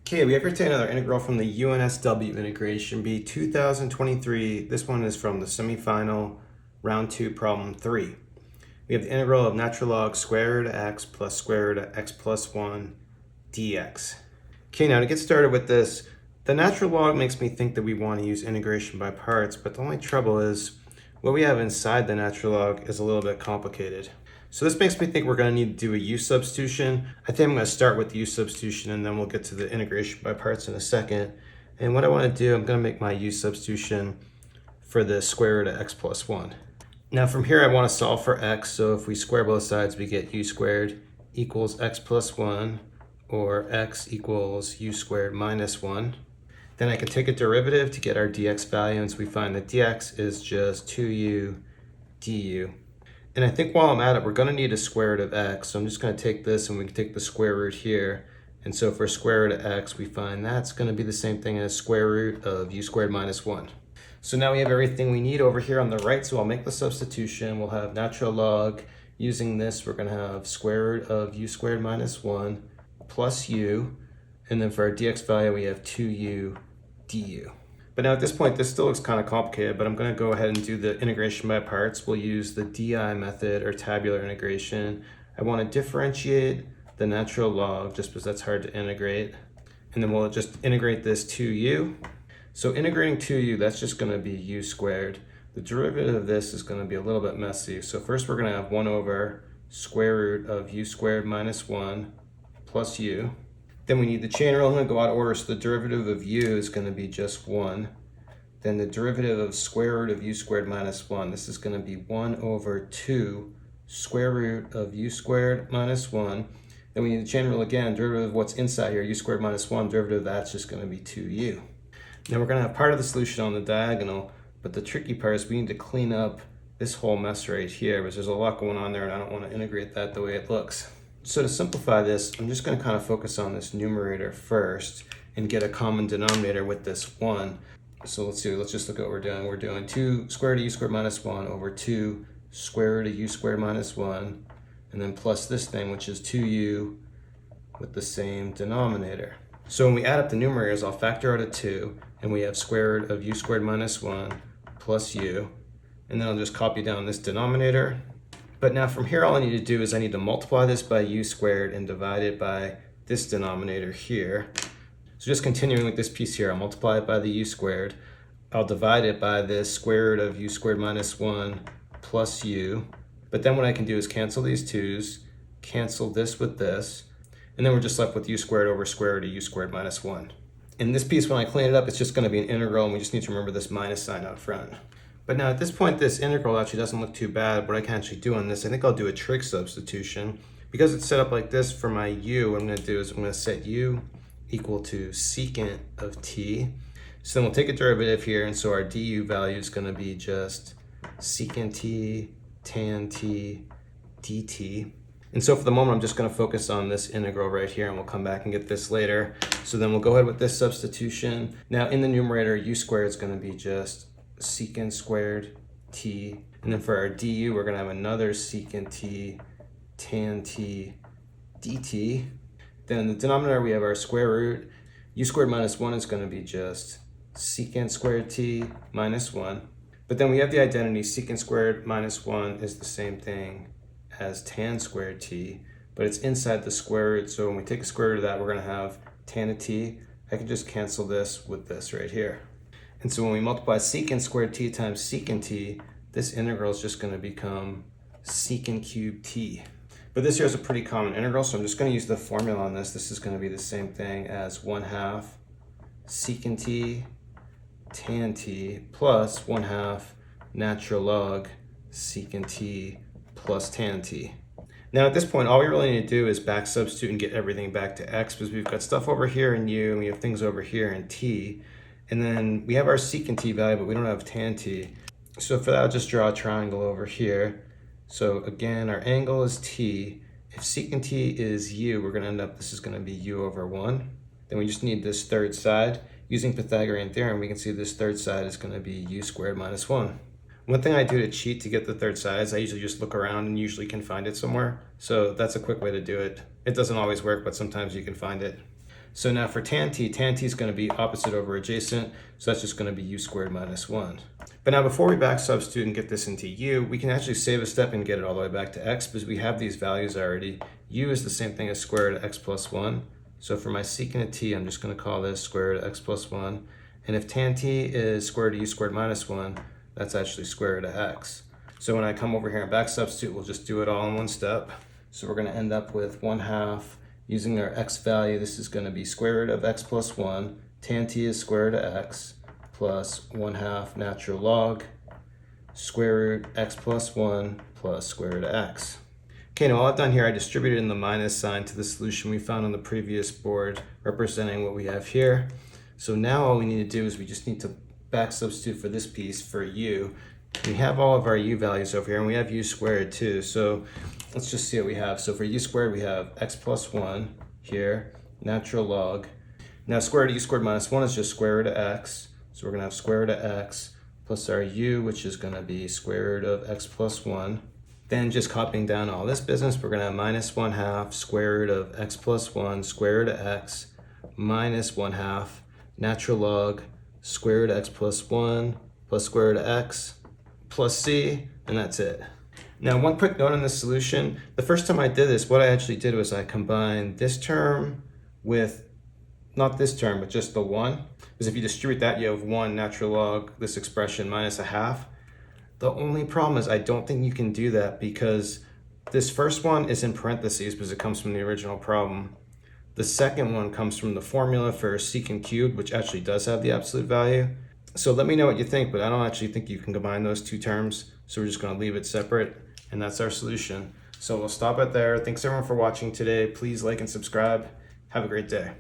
Okay, we have here today another integral from the UNSW integration bee 2023. This one is from the semifinal round 2 problem 3. We have the integral of natural log square root of x plus square root of x plus 1 dx. Okay, now to get started with this, the natural log makes me think that we want to use integration by parts, but the only trouble is what we have inside the natural log is a little bit complicated. So this makes me think we're going to need to do a u substitution. I think I'm going to start with the u substitution and then we'll get to the integration by parts in a second. And what I want to do, I'm going to make my u substitution for the square root of x plus 1. Now from here I want to solve for x, so if we square both sides we get u squared equals x plus 1, or x equals u squared minus 1. Then I can take a derivative to get our dx value, and so we find that dx is just 2u du. And I think while I'm at it, we're going to need a square root of x. So I'm just going to take this and we can take the square root here. And so for square root of x, we find that's going to be the same thing as square root of u squared minus 1. So now we have everything we need over here on the right. So I'll make the substitution. We'll have natural log. Using this, we're going to have square root of u squared minus 1 plus u. And then for our dx value, we have 2u du. But now at this point, this still looks kind of complicated, but I'm going to go ahead and do the integration by parts. We'll use the DI method or tabular integration. I want to differentiate the natural log just because that's hard to integrate. And then we'll just integrate this 2u. So integrating 2u, that's just going to be u squared. The derivative of this is going to be a little bit messy. So first we're going to have 1 over square root of u squared minus 1 plus u. Then we need the chain rule. I'm going to go out of order, so the derivative of u is going to be just 1. Then the derivative of square root of u squared minus 1, this is going to be 1 over 2 square root of u squared minus 1. Then we need the chain rule again, derivative of what's inside here, u squared minus 1, derivative of that's just going to be 2u. Now we're going to have part of the solution on the diagonal, but the tricky part is we need to clean up this whole mess right here, because there's a lot going on there and I don't want to integrate that the way it looks. So to simplify this, I'm just going to kind of focus on this numerator first and get a common denominator with this 1. So let's just look at what we're doing. We're doing 2 square root of u squared minus 1 over 2 square root of u squared minus 1, and then plus this thing, which is 2u with the same denominator. So when we add up the numerators, I'll factor out a 2, and we have square root of u squared minus 1 plus u, and then I'll just copy down this denominator. But now from here, all I need to do is I need to multiply this by u squared and divide it by this denominator here. So just continuing with this piece here, I'll multiply it by the u squared. I'll divide it by this square root of u squared minus 1 plus u. But then what I can do is cancel these 2's, cancel this with this, and then we're just left with u squared over square root of u squared minus 1. In this piece, when I clean it up, it's just going to be an integral, and we just need to remember this minus sign out front. But now at this point, this integral actually doesn't look too bad. What I can actually do on this, I think I'll do a trig substitution. Because it's set up like this for my u, what I'm going to do is I'm going to set u equal to secant of t. So then we'll take a derivative here, and so our du value is going to be just secant t tan t dt. And so for the moment, I'm just going to focus on this integral right here, and we'll come back and get this later. So then we'll go ahead with this substitution. Now in the numerator, u squared is going to be just secant squared t, and then for our du we're going to have another secant t tan t dt. Then in the denominator we have our square root. U squared minus 1 is going to be just secant squared t minus 1. But then we have the identity secant squared minus 1 is the same thing as tan squared t, but it's inside the square root, so when we take a square root of that we're going to have tan of t. I can just cancel this with this right here. And so when we multiply secant squared t times secant t, this integral is just going to become secant cubed t. But this here is a pretty common integral, so I'm just going to use the formula on this. This is going to be the same thing as 1/2 secant t tan t plus 1/2 natural log secant t plus tan t. Now at this point, all we really need to do is back substitute and get everything back to x, because we've got stuff over here in u and we have things over here in t. And then we have our secant t value, but we don't have tan t. So for that, I'll just draw a triangle over here. So again, our angle is t. If secant t is u, we're going to end up, this is going to be u over 1. Then we just need this third side. Using Pythagorean theorem, we can see this third side is going to be u squared minus 1. One thing I do to cheat to get the third side is I usually just look around and usually can find it somewhere. So that's a quick way to do it. It doesn't always work, but sometimes you can find it. So now for tan t is going to be opposite over adjacent, so that's just going to be u squared minus 1. But now before we back substitute and get this into u, we can actually save a step and get it all the way back to x because we have these values already. U is the same thing as square root of x plus 1. So for my secant of t, I'm just going to call this square root of x plus 1. And if tan t is square root of u squared minus 1, that's actually square root of x. So when I come over here and back substitute, we'll just do it all in one step. So we're going to end up with 1/2. Using our x value, this is going to be square root of x plus 1. Tan t is square root of x plus 1/2 natural log square root x plus 1 plus square root of x. Okay, now all I've done here, I distributed in the minus sign to the solution we found on the previous board representing what we have here. So now all we need to do is we just need to back substitute for this piece for u. We have all of our u values over here, and we have u squared too. So let's just see what we have. So for u squared, we have x plus 1 here, natural log. Now square root of u squared minus 1 is just square root of x. So we're going to have square root of x plus our u, which is going to be square root of x plus 1. Then just copying down all this business, we're going to have minus 1/2 square root of x plus 1 square root of x minus 1/2 natural log square root of x plus 1 plus square root of x plus c, and that's it. Now one quick note on this solution. The first time I did this, what I actually did was I combined this term with, not this term, but just the 1. Because if you distribute that, you have 1 natural log this expression minus 1/2. The only problem is I don't think you can do that because this first one is in parentheses because it comes from the original problem. The second one comes from the formula for secant cubed, which actually does have the absolute value. So let me know what you think, but I don't actually think you can combine those two terms. So we're just going to leave it separate, and that's our solution. So we'll stop it there. Thanks everyone for watching today. Please like and subscribe. Have a great day.